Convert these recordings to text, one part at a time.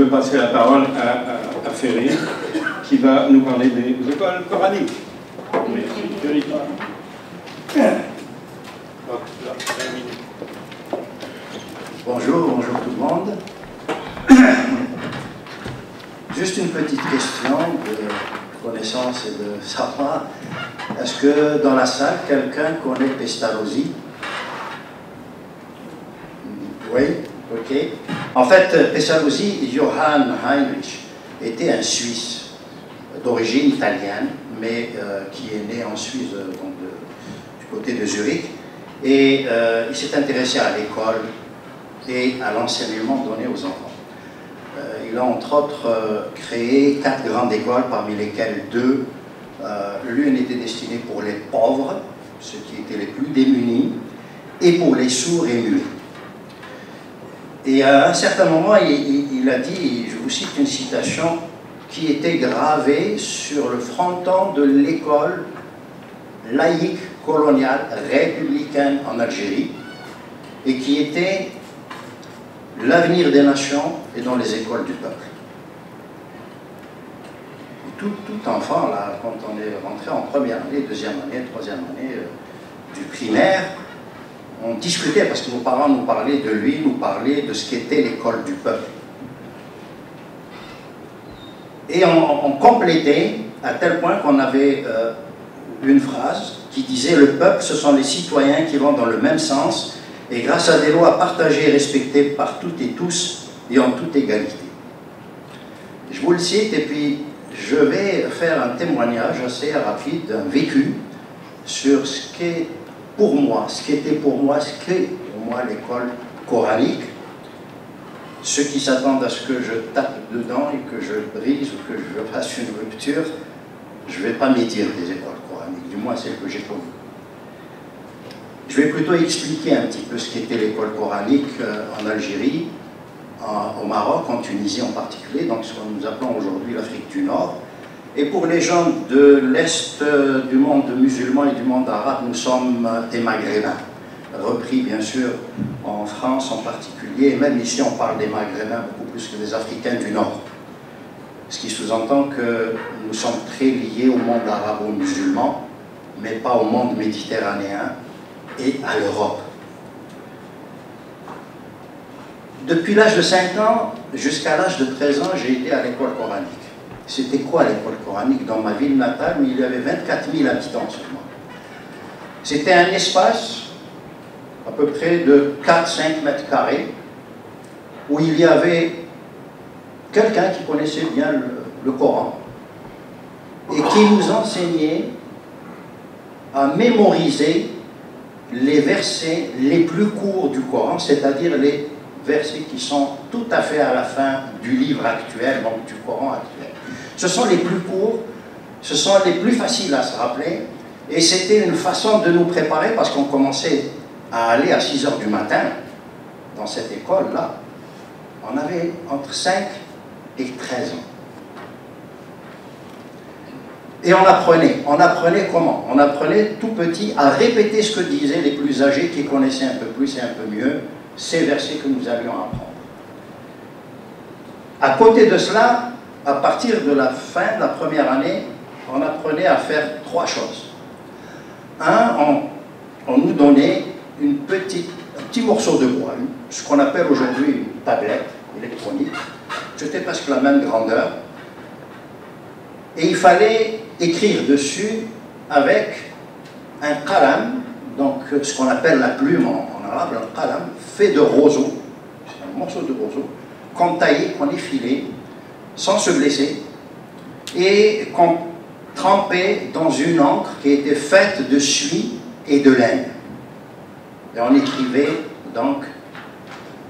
veux passer la parole à Ferry, qui va nous parler des écoles coraniques. Merci, Ferry. Bonjour tout le monde. Juste une petite question de connaissance et de savoir. Est-ce que dans la salle, quelqu'un connaît Pestalozzi? Oui, ok. En fait, Pestalozzi, Johann Heinrich, était un Suisse d'origine italienne, mais qui est né en Suisse, donc du côté de Zurich. Et il s'est intéressé à l'école et à l'enseignement donné aux enfants. Il a entre autres créé 4 grandes écoles, parmi lesquelles 2. L'une était destinée pour les pauvres, ceux qui étaient les plus démunis, et pour les sourds et muets. Et à un certain moment, il a dit, je vous cite une citation, qui était gravée sur le fronton de l'école laïque, coloniale, républicaine en Algérie, et qui était l'avenir des nations et dans les écoles du peuple. Et tout enfant, là, quand on est rentré en première année, deuxième année, troisième année du primaire, on discutait, parce que nos parents nous parlaient de lui, nous parlaient de ce qu'était l'école du peuple. Et on complétait à tel point qu'on avait une phrase qui disait « Le peuple, ce sont les citoyens qui vont dans le même sens et grâce à des lois partagées et respectées par toutes et tous et en toute égalité. » Je vous le cite et puis je vais faire un témoignage assez rapide, un vécu sur ce qu'est pour moi, ce qu'était pour moi, ce qu'est pour moi l'école coranique. Ceux qui s'attendent à ce que je tape dedans et que je brise ou que je fasse une rupture, je ne vais pas médire des écoles coraniques, du moins celles que j'ai connues. Je vais plutôt expliquer un petit peu ce qu'était l'école coranique en Algérie, au Maroc, en Tunisie en particulier, donc ce que nous appelons aujourd'hui l'Afrique du Nord. Et pour les gens de l'Est du monde musulman et du monde arabe, nous sommes des Maghrébins, repris bien sûr en France en particulier, et même ici on parle des Maghrébins beaucoup plus que des Africains du Nord. Ce qui sous-entend que nous sommes très liés au monde arabo-musulman, mais pas au monde méditerranéen et à l'Europe. Depuis l'âge de 5 ans jusqu'à l'âge de 13 ans, j'ai été à l'école coranique. C'était quoi l'école coranique? Dans ma ville natale, où il y avait 24 000 habitants seulement. C'était un espace à peu près de 4-5 mètres carrés, où il y avait quelqu'un qui connaissait bien le Coran et qui nous enseignait à mémoriser les versets les plus courts du Coran, c'est-à-dire les versets qui sont tout à fait à la fin du livre actuel, donc du Coran actuel. Ce sont les plus courts, ce sont les plus faciles à se rappeler, et c'était une façon de nous préparer, parce qu'on commençait à aller à 6 h du matin dans cette école-là. On avait entre 5 et 13 ans. Et on apprenait comment? On apprenait tout petit à répéter ce que disaient les plus âgés qui connaissaient un peu plus et un peu mieux ces versets que nous allions apprendre. À côté de cela, à partir de la fin de la première année, on apprenait à faire 3 choses. On nous donnait un petit morceau de bois, ce qu'on appelle aujourd'hui une tablette électronique. C'était presque la même grandeur. Et il fallait écrire dessus avec un qalam, donc ce qu'on appelle la plume en arabe, un qalam, fait de roseau, c'est un morceau de roseau, qu'on taillait, qu'on effilait, sans se blesser, et qu'on trempait dans une encre qui était faite de suie et de laine. Et on écrivait donc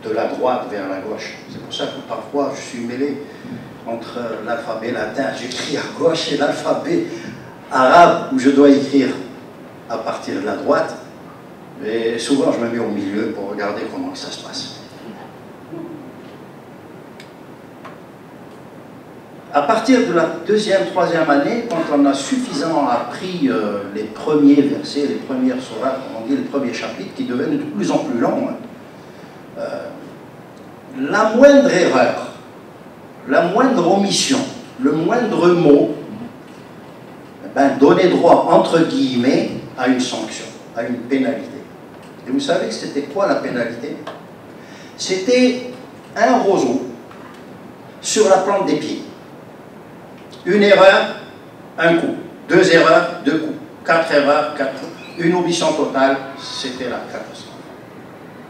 de la droite vers la gauche. C'est pour ça que parfois je suis mêlé entre l'alphabet latin, j'écris à gauche, et l'alphabet arabe où je dois écrire à partir de la droite. Et souvent je me mets au milieu pour regarder comment ça se passe. À partir de la 2e, 3e année, quand on a suffisamment appris les premiers versets, les premières sourates, comme on dit, les premiers chapitres, qui deviennent de plus en plus longs, la moindre erreur la moindre omission, le moindre mot, eh ben, donnait droit, entre guillemets, à une sanction, à une pénalité. Et vous savez que c'était quoi la pénalité? C'était un roseau sur la plante des pieds. Une erreur, un coup. 2 erreurs, 2 coups. 4 erreurs, 4 coups. Une omission totale, c'était la catastrophe.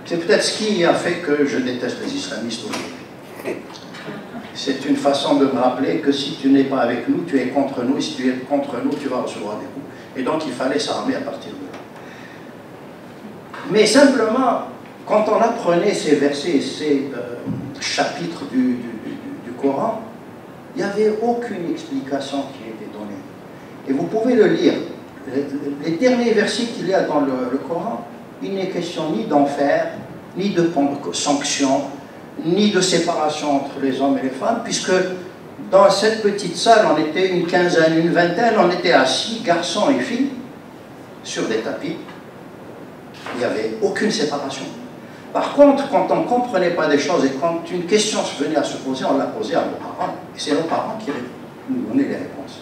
C'est peut-être ce qui a fait que je déteste les islamistes aujourd'hui. C'est une façon de me rappeler que si tu n'es pas avec nous, tu es contre nous, et si tu es contre nous, tu vas recevoir des coups. Et donc il fallait s'armer à partir de là. Mais simplement, quand on apprenait ces versets, ces chapitres du Coran, il n'y avait aucune explication qui était donnée. Et vous pouvez le lire. Les derniers versets qu'il y a dans le Coran, il n'est question ni d'enfer, ni de sanctions, ni de séparation entre les hommes et les femmes, puisque dans cette petite salle, on était une quinzaine, une vingtaine, on était assis, garçons et filles, sur des tapis. Il n'y avait aucune séparation. Par contre, quand on ne comprenait pas des choses et quand une question venait à se poser, on la posait à nos parents. Et c'est nos parents qui nous donnaient les réponses.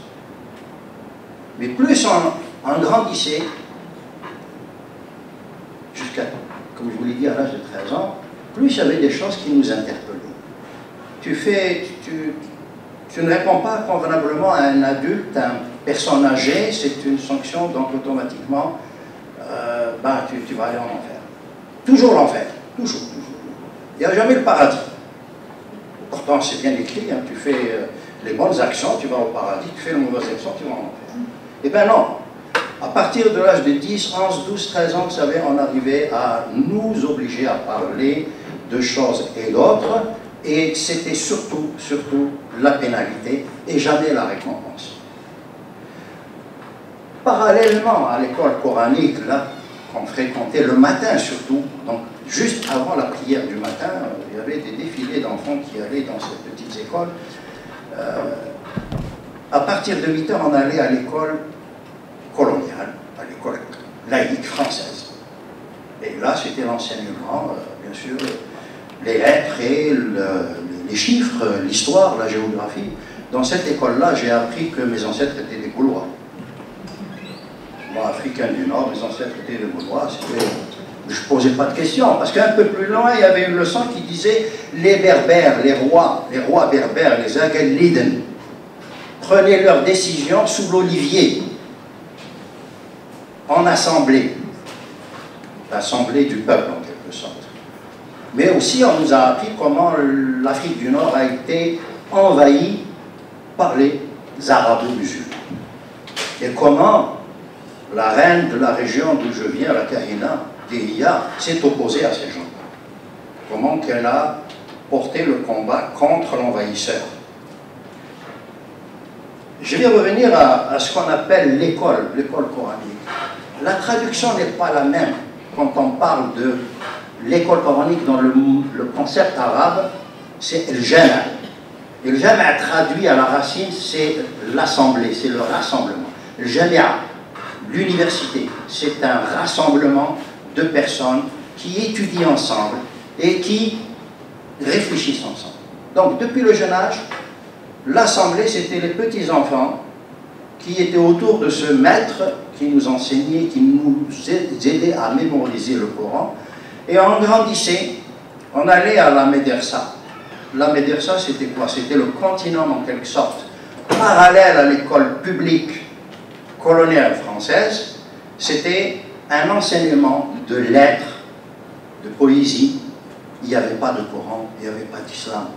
Mais plus on grandissait, jusqu'à, comme je vous l'ai dit, à l'âge de 13 ans, plus il y avait des choses qui nous interpellaient. Tu ne réponds pas convenablement à un adulte, à une personne âgée, c'est une sanction, donc automatiquement, tu vas aller en enfer. Toujours l'enfer, toujours. Il n'y a jamais le paradis. Pourtant, c'est bien écrit, hein, tu fais les bonnes actions, tu vas au paradis, tu fais les mauvaises actions, tu vas en enfer. Eh bien non. À partir de l'âge de 10, 11, 12, 13 ans, vous savez, on arrivait à nous obliger à parler de choses et d'autres, et c'était surtout la pénalité et jamais la récompense. Parallèlement à l'école coranique, là, qu'on fréquentait le matin surtout, donc juste avant la prière du matin, il y avait des défilés d'enfants qui allaient dans ces petites écoles. À partir de 8 heures, on allait à l'école coloniale, à l'école laïque française. Et là, c'était l'enseignement, bien sûr, les lettres et les chiffres, l'histoire, la géographie. Dans cette école-là, j'ai appris que mes ancêtres étaient des Gaulois. Moi, africain du Nord, mes ancêtres étaient des Gaulois. Je ne posais pas de questions, parce qu'un peu plus loin, il y avait une leçon qui disait les Berbères, les rois berbères, les Agelliden, prenaient leurs décisions sous l'olivier, en assemblée, l'assemblée du peuple en quelque sorte. Mais aussi on nous a appris comment l'Afrique du Nord a été envahie par les arabo-musulmans. Et comment la reine de la région d'où je viens, la Kahina, Delia, s'est opposée à ces gens. Comment qu'elle a porté le combat contre l'envahisseur. Je vais revenir à ce qu'on appelle l'école coranique. La traduction n'est pas la même quand on parle de l'école coranique dans le concept arabe, c'est le jama'. Et le jama' traduit à la racine, c'est l'assemblée, c'est le rassemblement. Le jami'a, l'université, c'est un rassemblement de personnes qui étudient ensemble et qui réfléchissent ensemble. Donc depuis le jeune âge, l'assemblée, c'était les petits-enfants qui étaient autour de ce maître qui nous enseignait, qui nous aidait à mémoriser le Coran. Et on grandissait, on allait à la médersa. La médersa, c'était quoi? C'était le continent, en quelque sorte, parallèle à l'école publique coloniale française. C'était un enseignement de lettres, de poésie. Il n'y avait pas de Coran, il n'y avait pas d'islam.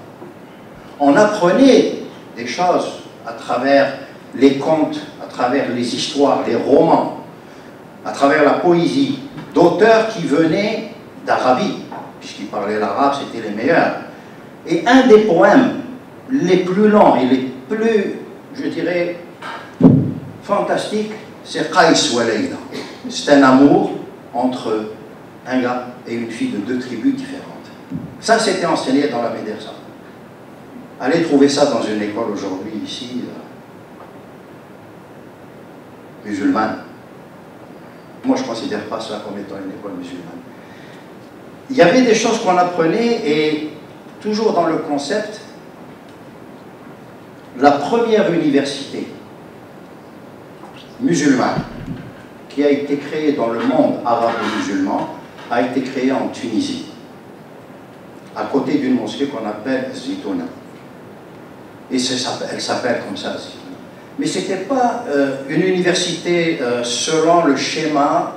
On apprenait des choses à travers les contes, à travers les histoires, les romans, à travers la poésie d'auteurs qui venaient d'Arabie, puisqu'ils parlaient l'arabe, c'était les meilleurs. Et un des poèmes les plus longs et les plus, je dirais, fantastiques, c'est Qaïs wa Layla. C'est un amour entre un gars et une fille de 2 tribus différentes. Ça, c'était enseigné dans la médersa. Allez trouver ça dans une école aujourd'hui, ici, musulmane. Moi, je ne considère pas ça comme étant une école musulmane. Il y avait des choses qu'on apprenait, et toujours dans le concept, La première université musulmane qui a été créée dans le monde arabo-musulman a été créée en Tunisie, à côté d'une mosquée qu'on appelle Zitouna. Et elle s'appelle comme ça, Zitouna. Mais ce n'était pas une université selon le schéma,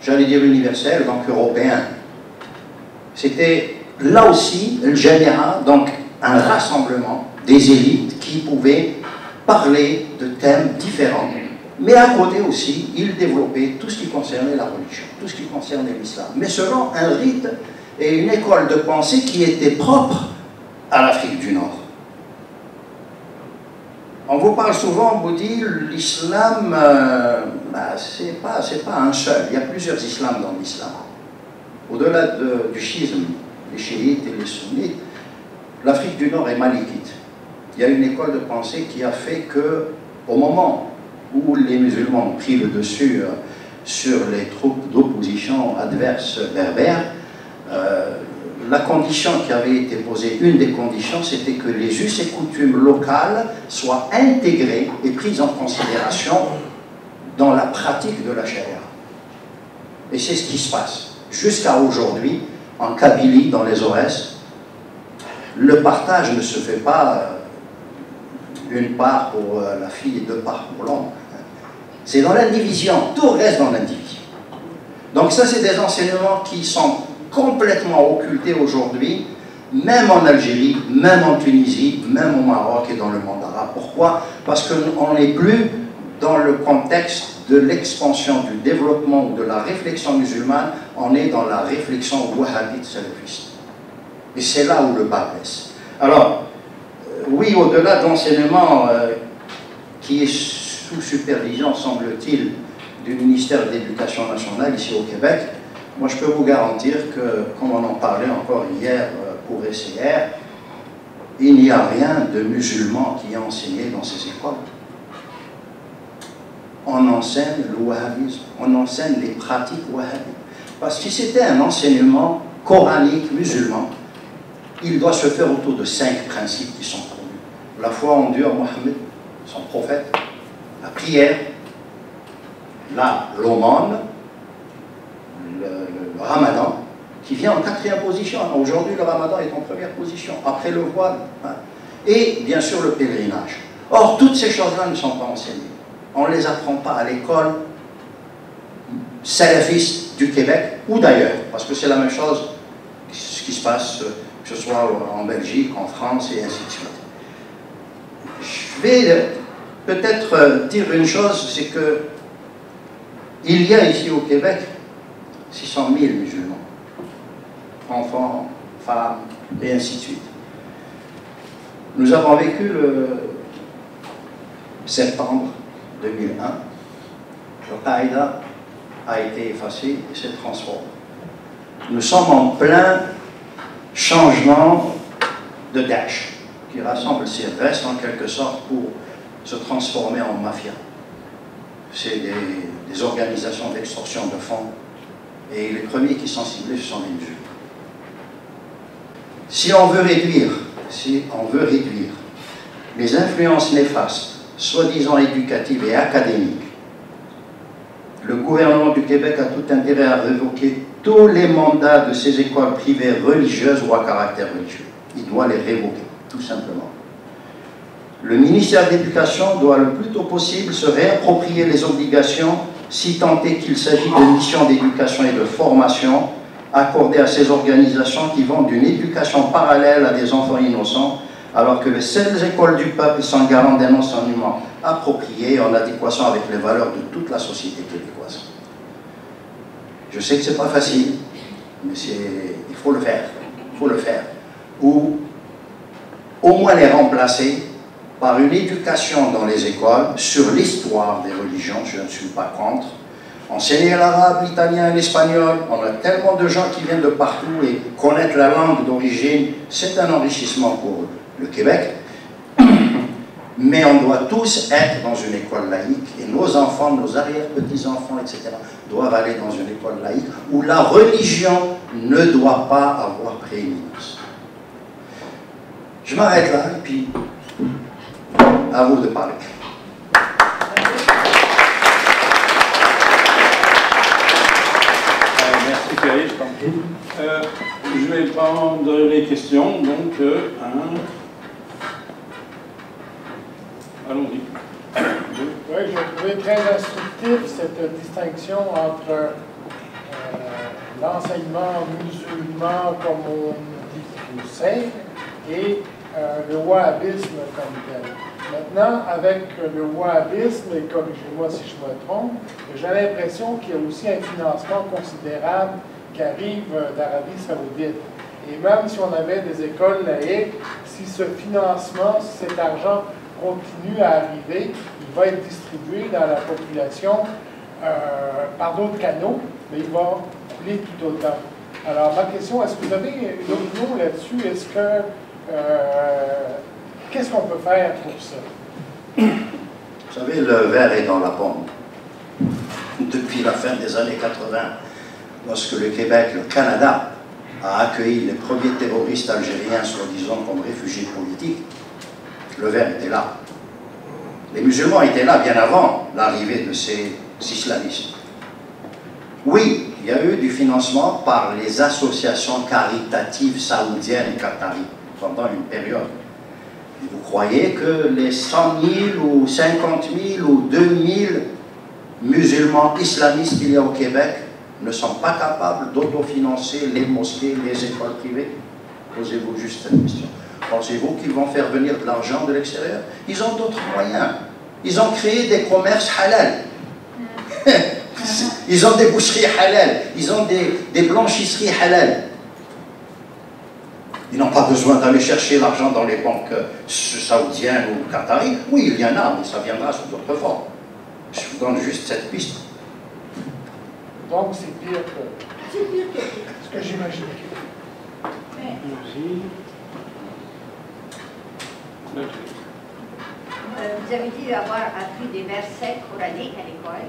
j'allais dire universel, donc européen. C'était là aussi le Jamia, donc un rassemblement des élites qui pouvaient parler de thèmes différents. Mais à côté aussi, il développait tout ce qui concernait la religion, tout ce qui concernait l'islam, mais selon un rite et une école de pensée qui était propre à l'Afrique du Nord. On vous parle souvent, on vous dit, l'islam, c'est pas un seul, il y a plusieurs islams dans l'islam. Au-delà du schisme, les chiites et les sunnites, l'Afrique du Nord est malikite. Il y a une école de pensée qui a fait que, au moment où les musulmans ont pris le dessus sur les troupes d'opposition adverses berbères, la condition qui avait été posée, une des conditions, c'était que les us et coutumes locales soient intégrées et prises en considération dans la pratique de la charia. Et c'est ce qui se passe. Jusqu'à aujourd'hui, en Kabylie, dans les Aurès, le partage ne se fait pas une part pour la fille et deux parts pour l'homme. C'est dans l'indivision, tout reste dans l'indivision. Donc ça, c'est des enseignements qui sont complètement occultés aujourd'hui, même en Algérie, même en Tunisie, même au Maroc et dans le monde arabe. Pourquoi? Parce qu'on n'est plus dans le contexte de l'expansion, du développement ou de la réflexion musulmane, on est dans la réflexion wahhabite salafiste. Et c'est là où le bas blesse. Alors, oui, au-delà de l'enseignement qui est sous supervision, semble-t-il, du ministère de l'Éducation nationale ici au Québec, moi je peux vous garantir que, comme on en parlait encore hier pour SCR, il n'y a rien de musulman qui est enseigné dans ces écoles. On enseigne le wahhabisme, on enseigne les pratiques wahhabites. Parce que si c'était un enseignement coranique musulman, il doit se faire autour de 5 principes qui sont connus. La foi en Dieu, en Mohammed, son prophète, la prière, l'aumône, le ramadan, qui vient en 4e position. Aujourd'hui, le ramadan est en 1re position, après le voile. Et bien sûr, le pèlerinage. Or, toutes ces choses-là ne sont pas enseignées. On ne les apprend pas à l'école salafiste du Québec ou d'ailleurs, parce que c'est la même chose ce qui se passe, que ce soit en Belgique, en France et ainsi de suite. Je vais peut-être dire une chose, c'est que il y a ici au Québec 600 000 musulmans, enfants, femmes et ainsi de suite. Nous avons vécu le septembre 2001, Al-Qaïda a été effacé et s'est transformé. Nous sommes en plein changement de Daesh, qui rassemble ses restes en quelque sorte pour se transformer en mafia. C'est des organisations d'extorsion de fonds, et les premiers qui sont ciblés, ce sont les musulmans. Si on veut réduire les influences néfastes, soi-disant éducatives et académiques, le gouvernement du Québec a tout intérêt à révoquer tous les mandats de ces écoles privées religieuses ou à caractère religieux. Il doit les révoquer, tout simplement. Le ministère de l'Éducation doit le plus tôt possible se réapproprier les obligations, si tant est qu'il s'agit de missions d'éducation et de formation accordées à ces organisations qui vont d'une éducation parallèle à des enfants innocents, alors que les seules écoles du peuple sont garantes d'un enseignement approprié en adéquation avec les valeurs de toute la société québécoise. Je sais que ce n'est pas facile, mais il faut le faire. Il faut le faire. Ou au moins les remplacer par une éducation dans les écoles sur l'histoire des religions, je ne suis pas contre. Enseigner l'arabe, l'italien, l'espagnol, on a tellement de gens qui viennent de partout et connaître la langue d'origine, c'est un enrichissement pour le Québec. Mais on doit tous être dans une école laïque et nos enfants, nos arrière-petits-enfants, etc. doivent aller dans une école laïque où la religion ne doit pas avoir prééminence. Je m'arrête là et puis à vous de parler. Merci Thierry, je t'en prie. Je vais prendre les questions, donc allons-y. Oui, je trouvais très instructif cette distinction entre l'enseignement musulman, comme on dit plus simple, et le wahhabisme comme tel. Maintenant, avec le wahhabisme, et corrigez-moi si je me trompe, j'ai l'impression qu'il y a aussi un financement considérable qui arrive d'Arabie Saoudite. Et même si on avait des écoles laïques, si ce financement, si cet argent continue à arriver, il va être distribué dans la population par d'autres canaux, mais il va couler tout autant. Alors, ma question, est-ce que vous avez une opinion là-dessus? Est-ce que qu'est-ce qu'on peut faire pour ça? Vous savez, le verre est dans la pomme. Depuis la fin des années 80, lorsque le Québec, le Canada, a accueilli les premiers terroristes algériens, soi-disant comme réfugiés politiques, le verre était là. Les musulmans étaient là bien avant l'arrivée de ces islamistes. Oui, il y a eu du financement par les associations caritatives saoudiennes et qataries pendant une période. Et vous croyez que les 100 000 ou 50 000 ou 2 000 musulmans islamistes qu'il y a au Québec ne sont pas capables d'autofinancer les mosquées, les écoles privées? Posez-vous juste cette question. Pensez-vous qu'ils vont faire venir de l'argent de l'extérieur? Ils ont d'autres moyens. Ils ont créé des commerces halal. Ils ont des boucheries halal. Ils ont des blanchisseries halal. Ils n'ont pas besoin d'aller chercher l'argent dans les banques saoudiennes ou qataries. Oui, il y en a, mais ça viendra sous d'autres formes. Je vous donne juste cette piste. Donc, c'est pire que ce que j'imaginais. Vous avez dit avoir appris des versets coraniques à l'école.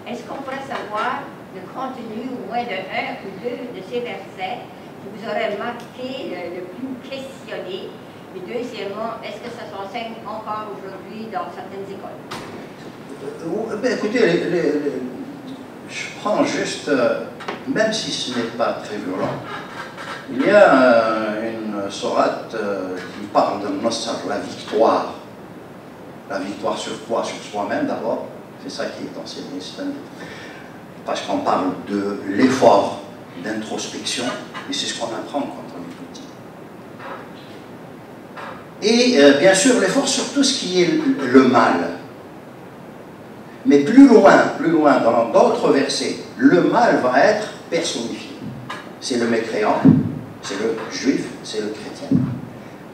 Est-ce qu'on pourrait savoir le contenu au moins de un ou deux de ces versets qui vous auraient marqué, le plus questionné? Et deuxièmement, est-ce que ça s'enseigne encore aujourd'hui dans certaines écoles? Écoutez, je prends juste, même si ce n'est pas très violent, il y a une sourate qui parle de Nasr, la victoire. La victoire sur quoi? Sur soi-même d'abord. C'est ça qui est enseigné. Parce qu'on parle de l'effort d'introspection, et c'est ce qu'on apprend quand on est petit. Et bien sûr, l'effort sur tout ce qui est le mal. Mais plus loin, dans d'autres versets, le mal va être personnifié. C'est le mécréant, c'est le juif, c'est le chrétien.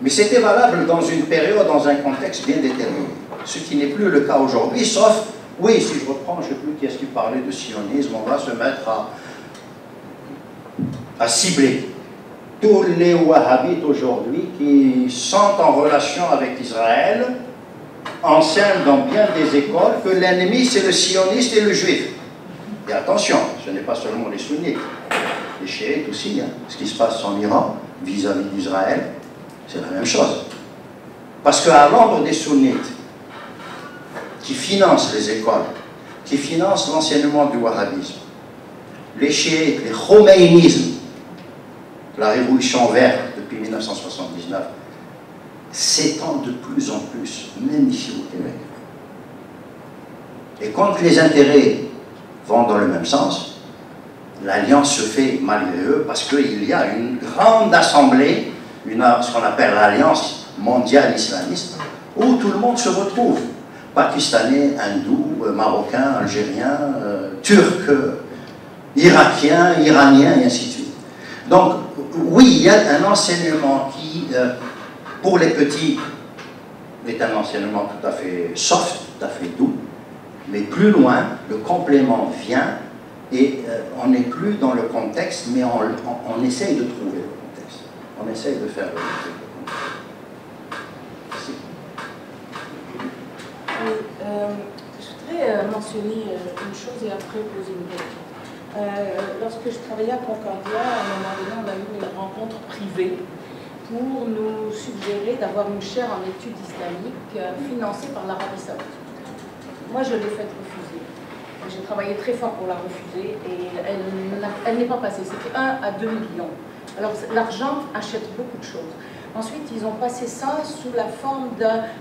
Mais c'était valable dans une période, dans un contexte bien déterminé. Ce qui n'est plus le cas aujourd'hui, sauf, oui, si je reprends, je ne sais plus qui est-ce qui parlait de sionisme, on va se mettre à cibler tous les wahhabites aujourd'hui qui sont en relation avec Israël, enseignent dans bien des écoles que l'ennemi c'est le sioniste et le juif. Et attention, ce n'est pas seulement les sunnites, les chiites aussi. Hein. Ce qui se passe en Iran vis-à-vis d'Israël, c'est la même chose. Parce qu'à l'ombre des sunnites, qui financent les écoles, qui financent l'enseignement du wahhabisme, les chiites, les khomeïnismes, la révolution verte depuis 1979, s'étend de plus en plus, même ici au Québec. Et quand les intérêts vont dans le même sens, l'alliance se fait malgré eux, parce qu'il y a une grande assemblée, ce qu'on appelle l'Alliance mondiale islamiste, où tout le monde se retrouve. Pakistanais, hindous, marocains, algériens, turcs, irakiens, iraniens, et ainsi de suite. Donc, oui, il y a un enseignement qui, pour les petits, est un enseignement tout à fait soft, tout à fait doux, mais plus loin, le complément vient et on n'est plus dans le contexte, mais on essaye de trouver le contexte. On essaye de faire le contexte. Je voudrais mentionner une chose et après poser une question. Lorsque je travaillais à Concordia, à un moment donné, on a eu une rencontre privée pour nous suggérer d'avoir une chaire en études islamiques financée par l'Arabie Saoudite. Moi, je l'ai fait refuser. J'ai travaillé très fort pour la refuser et elle n'est pas passée. C'était 1 à 2 millions. Alors, l'argent achète beaucoup de choses. Ensuite, ils ont passé ça sous la forme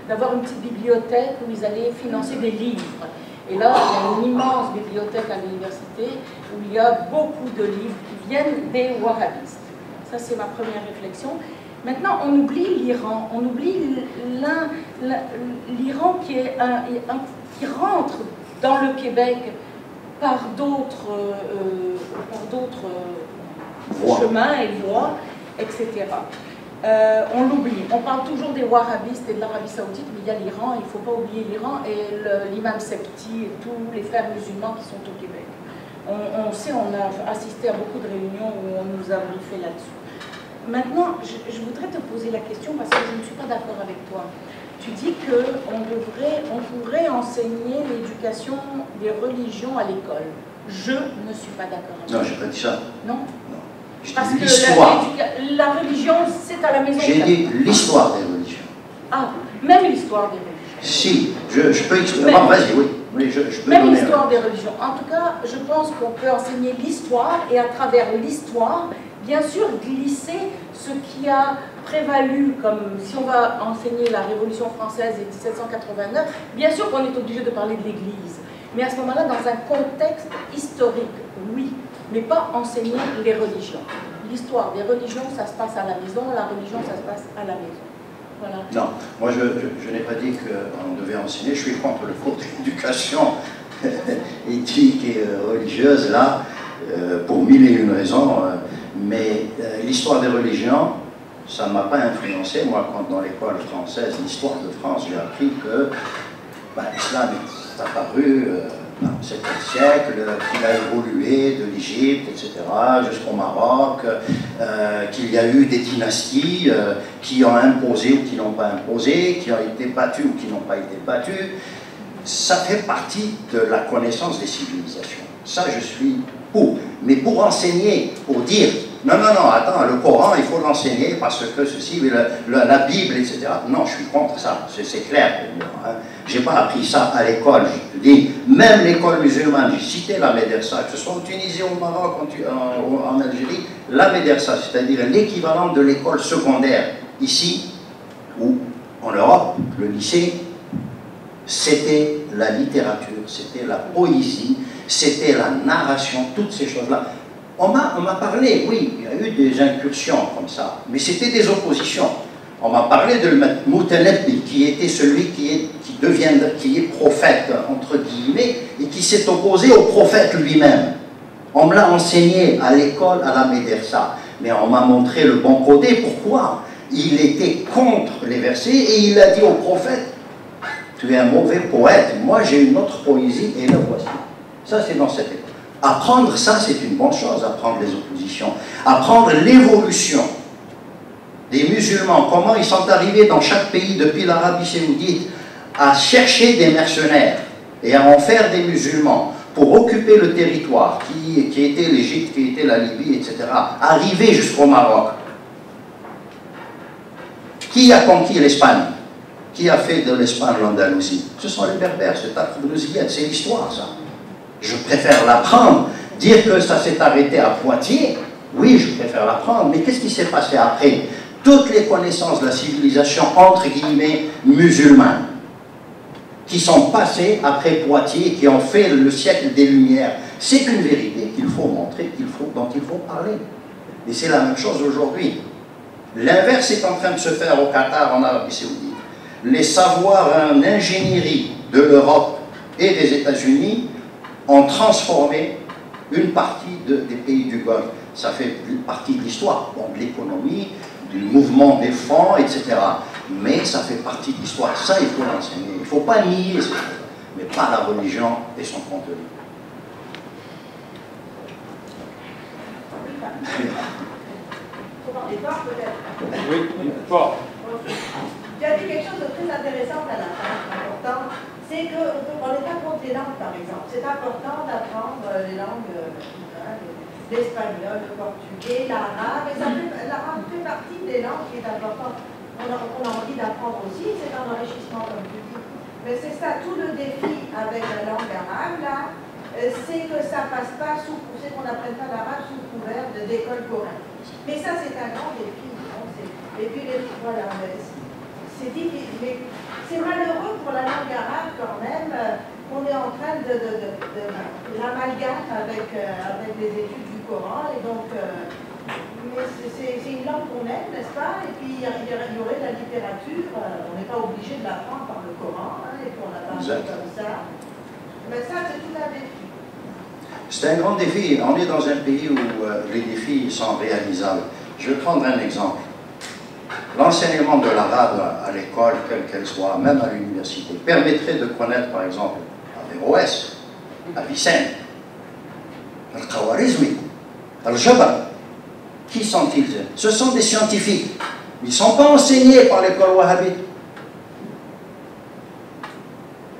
d'avoir une petite bibliothèque où ils allaient financer des livres. Et là, il y a une immense bibliothèque à l'université où il y a beaucoup de livres qui viennent des wahhabistes. Ça, c'est ma première réflexion. Maintenant, on oublie l'Iran. On oublie l'Iran qui rentre dans le Québec par d'autres chemins et voies, etc. On l'oublie. On parle toujours des wahhabistes et de l'Arabie Saoudite, mais il y a l'Iran, il ne faut pas oublier l'Iran et l'imam Septi et tous les frères musulmans qui sont au Québec. On sait, on a assisté à beaucoup de réunions où on nous a briefé là-dessus. Maintenant, je voudrais te poser la question parce que je ne suis pas d'accord avec toi. Tu dis qu'on pourrait enseigner l'éducation des religions à l'école. Je ne suis pas d'accord avec toi. Non, je n'ai pas dit ça. Non? Non. Parce que l'histoire. la religion, c'est à la maison. J'ai dit l'histoire des religions. Ah, même l'histoire des religions. Si, je peux expliquer. Ah, vas-y, oui. Oui, je peux même donner l'histoire des religions. En tout cas, je pense qu'on peut enseigner l'histoire et à travers l'histoire, bien sûr, glisser ce qui a prévalu, comme si on va enseigner la Révolution française et 1789, bien sûr qu'on est obligé de parler de l'Église. Mais à ce moment-là, dans un contexte historique, oui, mais pas enseigner les religions. L'histoire des religions, ça se passe à la maison, la religion, ça se passe à la maison. Voilà. Non, moi je n'ai pas dit qu'on devait enseigner, je suis contre le cours d'éducation éthique et religieuse, là, pour mille et une raisons, mais l'histoire des religions, ça ne m'a pas influencé. Moi, quand dans l'école française, l'histoire de France, j'ai appris que l'islam est apparu au 7e siècle, qu'il a évolué de l'Égypte, etc., jusqu'au Maroc, qu'il y a eu des dynasties qui ont imposé ou qui n'ont pas imposé, qui ont été battues ou qui n'ont pas été battues. Ça fait partie de la connaissance des civilisations. Ça, je suis pour. Mais pour enseigner, pour dire, non, attends, le Coran, il faut l'enseigner parce que ceci, la Bible, etc. Non, je suis contre ça, c'est clair pour moi. Hein. Je n'ai pas appris ça à l'école, je te dis, même l'école musulmane, j'ai cité la médersa, que ce soit en Tunisie, au Maroc, en Algérie, la médersa, c'est-à-dire l'équivalent de l'école secondaire, ici, ou en Europe, le lycée, c'était la littérature, c'était la poésie, c'était la narration, toutes ces choses-là. On m'a parlé, oui, il y a eu des incursions comme ça, mais c'était des oppositions. On m'a parlé de Moutanabbi, qui était celui qui est prophète, entre guillemets, et qui s'est opposé au prophète lui-même. On me l'a enseigné à l'école, à la médersa, mais on m'a montré le bon côté. Pourquoi? Il était contre les versets et il a dit au prophète, tu es un mauvais poète, moi j'ai une autre poésie et la voici. Ça c'est dans cette école. Apprendre ça c'est une bonne chose, apprendre les oppositions, apprendre l'évolution des musulmans, comment ils sont arrivés dans chaque pays depuis l'Arabie Saoudite à chercher des mercenaires et à en faire des musulmans pour occuper le territoire qui était l'Égypte, qui était la Libye, etc. Arriver jusqu'au Maroc. Qui a conquis l'Espagne? Qui a fait de l'Espagne l'Andalousie? Ce sont les Berbères, c'est l'histoire ça. Je préfère l'apprendre. Dire que ça s'est arrêté à Poitiers, oui, je préfère l'apprendre, mais qu'est-ce qui s'est passé après? Toutes les connaissances de la civilisation, entre guillemets, musulmane, qui sont passées après Poitiers, qui ont fait le siècle des Lumières, c'est une vérité qu'il faut montrer, dont il faut parler. Et c'est la même chose aujourd'hui. L'inverse est en train de se faire au Qatar, en Arabie Saoudite. Les savoirs en ingénierie de l'Europe et des États-Unis ont transformé une partie des pays du Golfe. Ça fait partie de l'histoire, bon, de l'économie, du mouvement des fonds, etc. Mais ça fait partie de l'histoire. Ça, il faut l'enseigner. Il ne faut pas nier ces choses, mais pas la religion et son contenu. Oui, fort. Tu as dit quelque chose de très intéressant à la fin, important, c'est qu'on n'est pas contre les langues, par exemple. C'est important d'apprendre les langues, l'espagnol, le portugais, l'arabe, et l'arabe fait partie des langues qui est importante. On a envie d'apprendre aussi, c'est un enrichissement comme tu dis. Mais c'est ça, tout le défi avec la langue arabe, là, c'est que ça passe pas c'est qu'on n'apprenne pas l'arabe sous couvert d'école coranique. Mais ça, c'est un grand défi. Et puis, voilà, c'est difficile. Mais c'est malheureux pour la langue arabe quand même qu'on est en train de l'amalgame avec les études du Coran. Et donc, mais c'est une langue qu'on aime, n'est-ce pas? Et puis, il y aurait la littérature. On n'est pas obligé de l'apprendre par le Coran, hein, et qu'on l'apprend comme ça. Mais ça, c'est tout un défi. C'est un grand défi. On est dans un pays où les défis sont réalisables. Je vais prendre un exemple. L'enseignement de l'arabe à l'école, quelle qu'elle soit, même à l'université, permettrait de connaître, par exemple, Averroès, Avicenne, Al-Khawarizmi, Al-Jabr. Qui sont-ils? Ce sont des scientifiques. Ils ne sont pas enseignés par l'école wahhabite.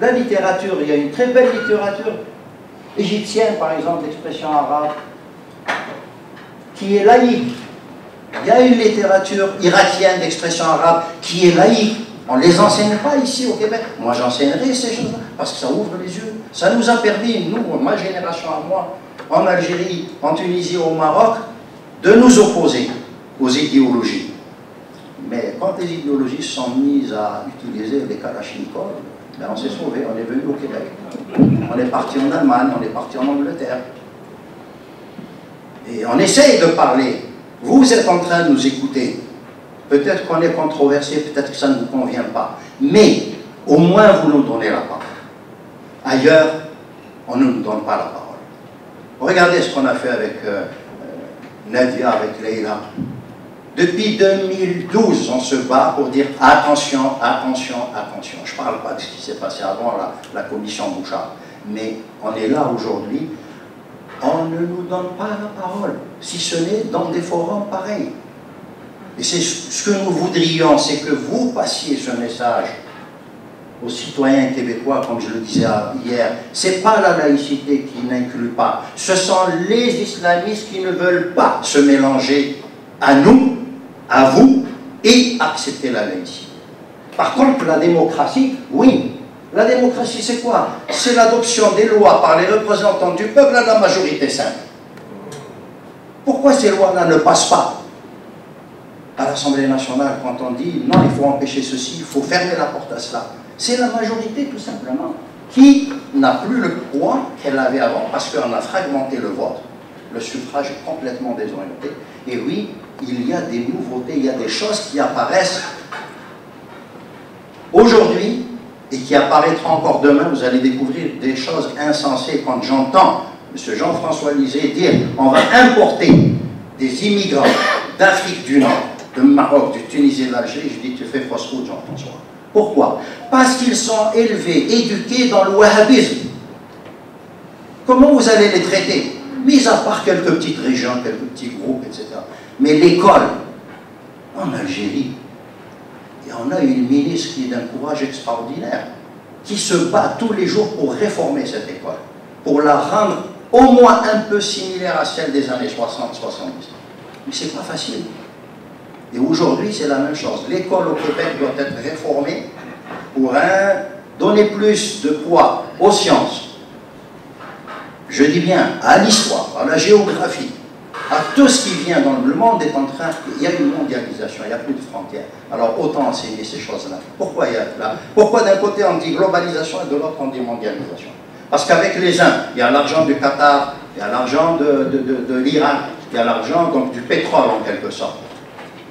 La littérature, il y a une très belle littérature égyptienne, par exemple, l'expression arabe, qui est laïque. Il y a une littérature irakienne d'expression arabe qui est laïque. On ne les enseigne pas ici au Québec. Moi, j'enseignerai ces choses-là parce que ça ouvre les yeux. Ça nous a permis, nous, ma génération à moi, en Algérie, en Tunisie, au Maroc, de nous opposer aux idéologies. Mais quand les idéologies sont mises à utiliser les kalachnikovs, ben on s'est sauvé, on est venu au Québec. On est parti en Allemagne, on est parti en Angleterre. Et on essaye de parler. Vous êtes en train de nous écouter. Peut-être qu'on est controversé, peut-être que ça ne vous convient pas. Mais au moins vous nous donnez la parole. Ailleurs, on ne nous donne pas la parole. Regardez ce qu'on a fait avec Nadia, avec Leïla. Depuis 2012, on se bat pour dire attention, attention, attention. Je ne parle pas de ce qui s'est passé avant la commission Bouchard. Mais on est là aujourd'hui. On ne nous donne pas la parole, si ce n'est dans des forums pareils. Et c'est ce que nous voudrions, c'est que vous passiez ce message aux citoyens québécois, comme je le disais hier. Ce n'est pas la laïcité qui n'inclut pas. Ce sont les islamistes qui ne veulent pas se mélanger à nous, à vous, et accepter la laïcité. Par contre, la démocratie, oui. La démocratie, c'est quoi? C'est l'adoption des lois par les représentants du peuple à la majorité simple. Pourquoi ces lois-là ne passent pas à l'Assemblée nationale quand on dit non, il faut empêcher ceci, il faut fermer la porte à cela? C'est la majorité, tout simplement, qui n'a plus le poids qu'elle avait avant parce qu'on a fragmenté le vote. Le suffrage est complètement désorienté. Et oui, il y a des nouveautés, il y a des choses qui apparaissent aujourd'hui et qui apparaîtront encore demain. Vous allez découvrir des choses insensées quand j'entends M. Jean-François Lisée dire on va importer des immigrants d'Afrique du Nord, de Maroc, du Tunisie et de l'Algérie. Je dis tu fais fausse route, Jean-François. Pourquoi? Parce qu'ils sont élevés, éduqués dans le wahhabisme. Comment vous allez les traiter? Mis à part quelques petites régions, quelques petits groupes, etc. Mais l'école, en Algérie, et on a une ministre qui est d'un courage extraordinaire, qui se bat tous les jours pour réformer cette école, pour la rendre au moins un peu similaire à celle des années 60-70. Mais c'est pas facile. Et aujourd'hui, c'est la même chose. L'école au Québec doit être réformée pour donner plus de poids aux sciences. Je dis bien à l'histoire, à la géographie, à tout ce qui vient dans le monde est en train... Il y a une mondialisation, il n'y a plus de frontières. Alors autant enseigner ces choses-là. Pourquoi il y a là? Pourquoi d'un côté on dit globalisation et de l'autre on dit mondialisation? Parce qu'avec les uns, il y a l'argent du Qatar, il y a l'argent de l'Iran, il y a l'argent donc du pétrole en quelque sorte.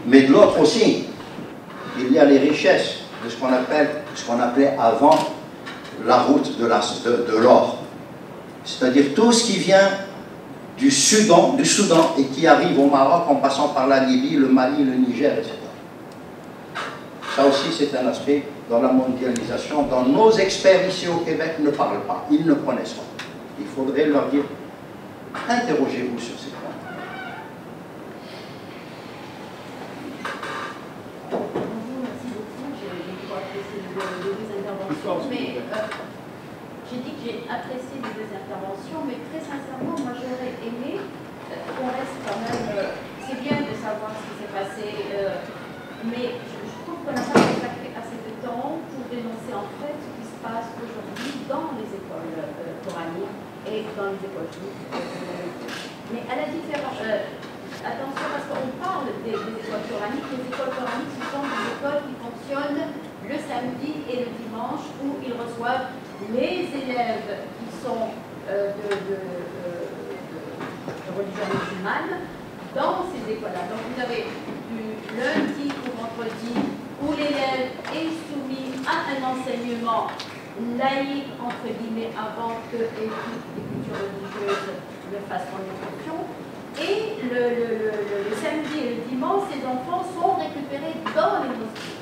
Mais de l'autre aussi, il y a les richesses de ce qu'on appelait avant la route de l'or. C'est-à-dire tout ce qui vient du Soudan et qui arrive au Maroc en passant par la Libye, le Mali, le Niger, etc. Ça aussi c'est un aspect dans la mondialisation dont nos experts ici au Québec ne parlent pas, ils ne connaissent pas. Il faudrait leur dire, interrogez-vous sur ces points. Merci beaucoup, j'ai beaucoup apprécié les deux interventions, mais j'ai dit que j'ai apprécié les deux interventions, mais très sincèrement, moi j'aurais aimé on reste quand même. C'est bien de savoir ce qui s'est passé, mais je trouve qu'on n'a pas consacré assez de temps pour dénoncer en fait ce qui se passe aujourd'hui dans les écoles coraniques et dans les écoles juives. Mais à la différence, attention parce qu'on parle des écoles coraniques. Les écoles coraniques, ce sont des écoles qui fonctionnent le samedi et le dimanche où ils reçoivent les élèves qui sont de religion musulmane dans ces écoles-là. Donc vous avez du lundi au vendredi où l'élève est soumis à un enseignement laïque, entre guillemets, avant que les cultures religieuses ne fassent son exception. Et le samedi et le dimanche, ces enfants sont récupérés dans les mosquées,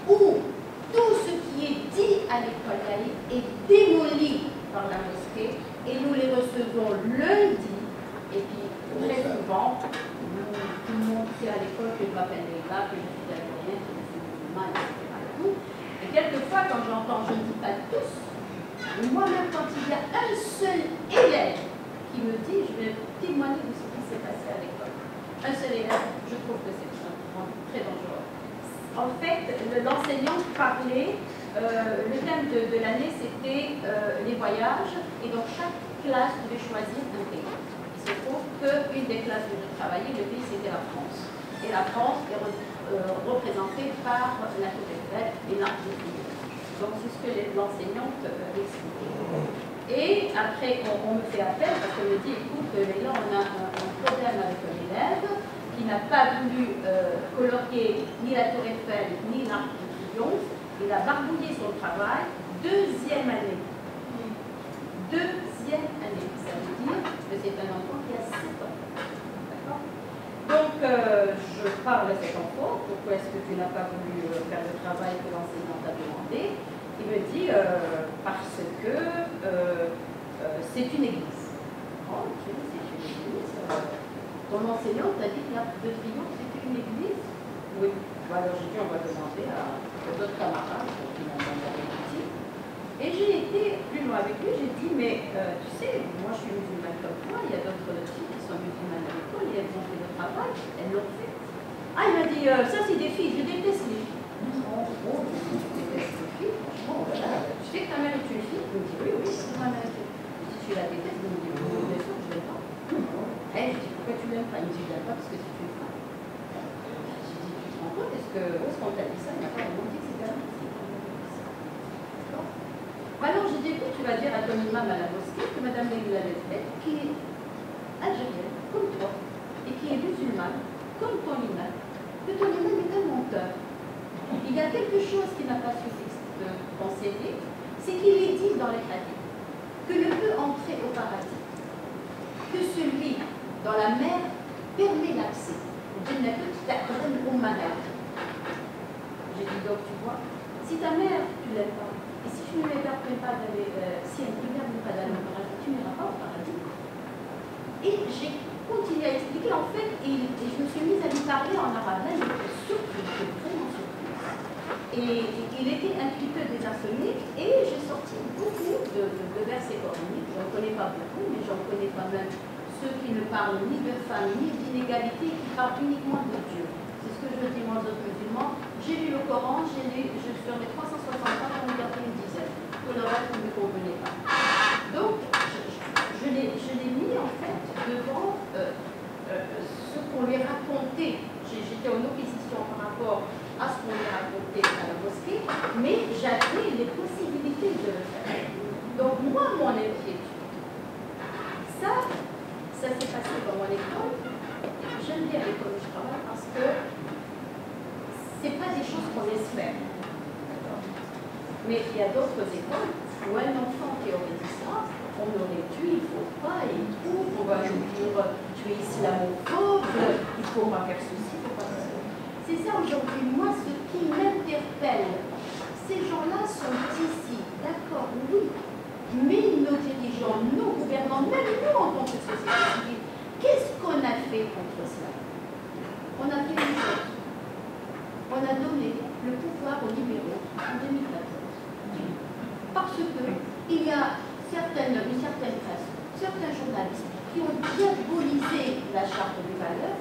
où tout ce qui est dit à l'école laïque est démoli par la mosquée, et nous les recevons lundi, et puis très souvent, tout le monde sait à l'école que je m'appelle Léla, que je suis algérienne, que je suis musulmane, etc. Et quelquefois, quand j'entends, je ne dis pas tous, mais moi-même, quand il y a un seul élève qui me dit, je vais témoigner de ce qui s'est passé à l'école, un seul élève, je trouve que c'est très dangereux. En fait, l'enseignant parlait, le thème de l'année, c'était les voyages, et donc chaque classe devait choisir un pays. Il se trouve qu'une des classes où je travaillais, le pays, c'était la France. Et la France est représentée par la Tour Eiffel et l'Arc de Triomphe. Donc, c'est ce que l'enseignante expliquait. Et après, on me fait appel parce qu'on me dit, écoute, là, on a un problème avec un élève qui n'a pas voulu colorier ni la Tour Eiffel ni l'Arc de Triomphe. Il a barbouillé son travail, deuxième année. Deuxième année. Ça veut dire que c'est un enfant qui a 7 ans. D'accord? Donc, je parle à cet enfant. Pourquoi est-ce que tu n'as pas voulu faire le travail que l'enseignant t'a demandé? Il me dit, parce que c'est une église. Oh, ok, c'est une église. Ton enseignant t'a dit que l'Arc de Triomphe, c'était une église? Oui. Bon, alors j'ai dit, on va demander à d'autres camarades qui m'ont demandé ici. Et j'ai été plus loin avec lui, j'ai dit, mais tu sais, moi je suis musulmane comme toi, il y a d'autres filles qui sont musulmanes à l'école et elles ont fait le travail, elles l'ont fait. Ah, il m'a dit, ça c'est des filles, je déteste les filles. Oh, je déteste les filles, franchement, voilà. Tu sais que ta mère est une fille? Il me dit, oui, c'est ma mère est une fille. Je dis, tu la détestes? Il me dit, oui, bien sûr, je l'aime pas. Je dis, pourquoi tu l'aimes pas? Il me dit, je l'aime pas parce que c'est une femme. Je dis, tu te rends compte, où est-ce qu'on t'a dit ça? Il n'a pas vraiment dit que c'était un fille. Alors je dis, écoute, tu vas dire à ton imam à la mosquée que Mme Leila Leflet, qui est algérienne, comme toi, et qui est musulmane, comme ton imam, que ton imam est un menteur. Il y a quelque chose qui n'a pas su enseigner, c'est qu'il est dit dans les hadiths que ne peut entrer au paradis que celui dont la mère permet l'accès. J'ai dit, donc tu vois, si ta mère, tu l'aimes pas, et si tu ne lui permets pas d'aller, si elle ne te permet pas d'aller au paradis, tu n'iras pas au paradis. Et j'ai continué à expliquer, en fait, et je me suis mise à lui parler en arabe. Là, j'étais surprise, j'étais vraiment surprise. Et il était un petit peu désarçonné, et j'ai sorti beaucoup de versets coraniques. Je n'en connais pas beaucoup, mais j'en connais quand même ceux qui ne parlent ni de femmes, ni d'inégalité, qui parlent uniquement de Dieu. C'est ce que je dis moi aux autres musulmans. J'ai lu le Coran, je sur les 360 ans, j'en ai gardé une dizaine. Tout le reste ne me convenait pas. Donc, je l'ai mis en fait devant ce qu'on lui racontait. J'étais en opposition par rapport à ce qu'on lui racontait à la mosquée, mais j'avais les possibilités de le faire. Donc, moi, mon inquiétude, ça s'est passé dans mon école. J'aime bien l'école où je travaille parce que c'est pas des choses qu'on laisse faire. Mais il y a d'autres écoles où un enfant qui aurait dit ça, on aurait dû, il ne faut pas, et tout, on va lui dire tu es islamophobe, il faut pas faire ceci, il faut pas faire cela. C'est ça aujourd'hui, moi, ce qui m'interpelle. Ces gens-là sont ici, d'accord, oui, mais nos dirigeants, nos gouvernants, même nous en tant que société civile, qu'est-ce qu'on a fait contre cela? On a fait une chose. On a donné le pouvoir aux libéraux en 2014. Parce qu'il y a une certaine presse, certains journalistes qui ont diabolisé la charte des valeurs.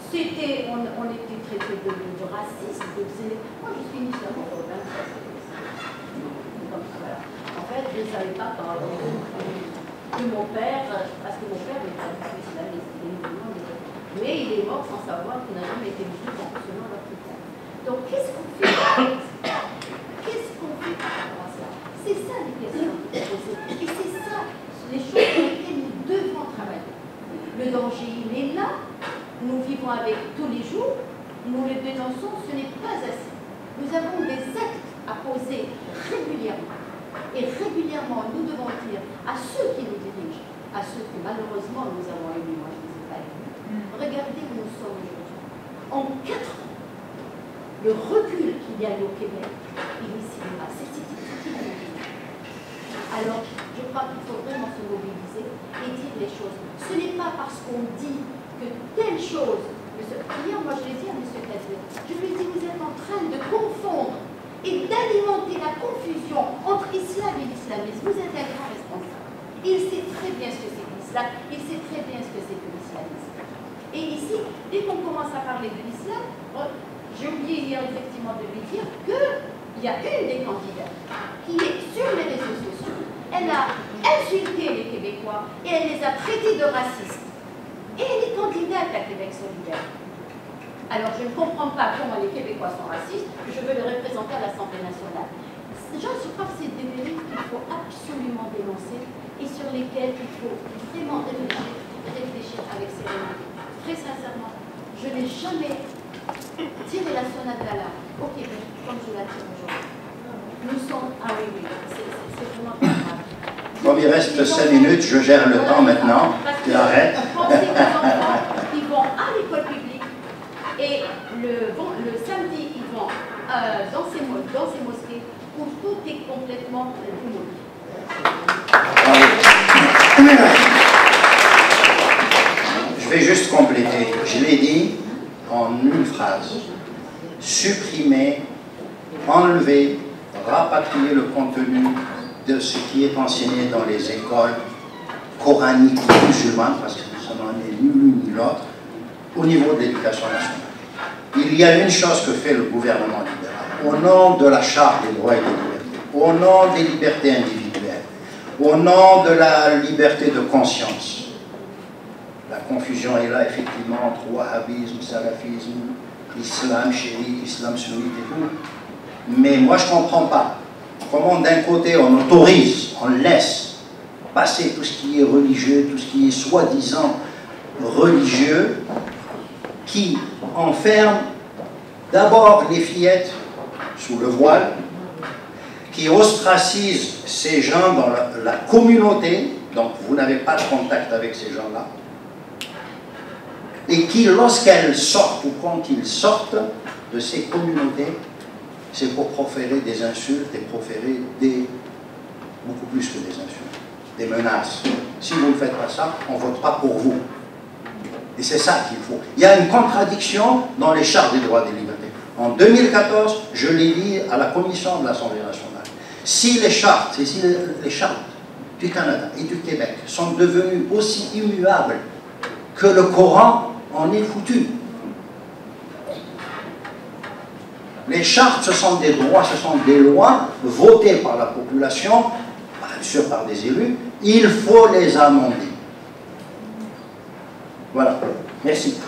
C'était, on était traité de raciste, de moi je suis initialement européen, comme ça, voilà. En fait, je ne savais pas par rapport que mon père, parce que mon père n'est pas du tout islamiste, mais il est mort sans savoir qu'il n'a jamais été musulman, selon leur critère. Donc qu'est-ce qu'on fait Qu'est-ce qu'on fait par rapport à ça? C'est ça les questions qui sont posées. Et c'est ça les choses sur lesquelles nous devons travailler. Le danger, il est là. Nous vivons avec tous les jours, nous le dénonçons, ce n'est pas assez. Nous avons des actes à poser régulièrement. Et régulièrement, nous devons dire à ceux qui nous dirigent, à ceux que malheureusement nous avons élus, moi je ne les ai pas élus, regardez où nous sommes aujourd'hui. En 4 ans, le recul qu'il y a eu au Québec, il est cinéma. C'est alors, je crois qu'il faut vraiment se mobiliser et dire les choses. Ce n'est pas parce qu'on dit que telle chose, hier moi je l'ai dit à M. Cazet, je lui ai dit vous êtes en train de confondre et d'alimenter la confusion entre islam et l'islamisme. Vous êtes un grand responsable. Il sait très bien ce que c'est que l'islam, il sait très bien ce que c'est que l'islamisme. Et ici, dès qu'on commence à parler de l'islam, j'ai oublié hier effectivement de lui dire qu'il y a une des candidates qui est sur les réseaux sociaux. Elle a insulté les Québécois et elle les a traités de racistes. Et elle est candidate à Québec solidaire. Alors je ne comprends pas comment les Québécois sont racistes, je veux le représenter à l'Assemblée nationale. Je crois que c'est des dérives qu'il faut absolument dénoncer et sur lesquelles il faut vraiment réfléchir avec sérénité. Très sincèrement, je n'ai jamais tiré la sonnette d'alarme au Québec comme je la tire aujourd'hui. Nous sommes arrivés. C'est vraiment pas grave. Comme il reste 5 minutes, je gère le temps maintenant. J'arrête. Pensez aux enfants qui vont à l'école publique et le samedi, ils vont dans ces mosquées où tout est complètement démoli. Je vais juste compléter. Je l'ai dit en une phrase. Supprimer, enlever, rapatrier le contenu de ce qui est enseigné dans les écoles coraniques musulmanes, parce que ça n'en est ni l'une ni l'autre, au niveau de l'éducation nationale. Il y a une chose que fait le gouvernement libéral, au nom de la Charte des droits et des libertés, au nom des libertés individuelles, au nom de la liberté de conscience. La confusion est là, effectivement, entre wahhabisme, salafisme, islam chiite, islam sunnite et tout. Mais moi, je ne comprends pas comment d'un côté on autorise, on laisse passer tout ce qui est religieux, tout ce qui est soi-disant religieux, qui enferme d'abord les fillettes sous le voile, qui ostracise ces gens dans la communauté, donc vous n'avez pas de contact avec ces gens-là, et qui, lorsqu'elles sortent ou quand ils sortent de ces communautés, c'est pour proférer des insultes et proférer beaucoup plus que des insultes, des menaces. Si vous ne faites pas ça, on ne vote pas pour vous. Et c'est ça qu'il faut. Il y a une contradiction dans les chartes des droits et des libertés. En 2014, je l'ai dit à la commission de l'Assemblée nationale. Si les chartes, du Canada et du Québec sont devenues aussi immuables que le Coran, on est foutu. Les chartes, ce sont des droits, ce sont des lois votées par la population, bien sûr par des élus. Il faut les amender. Voilà. Merci.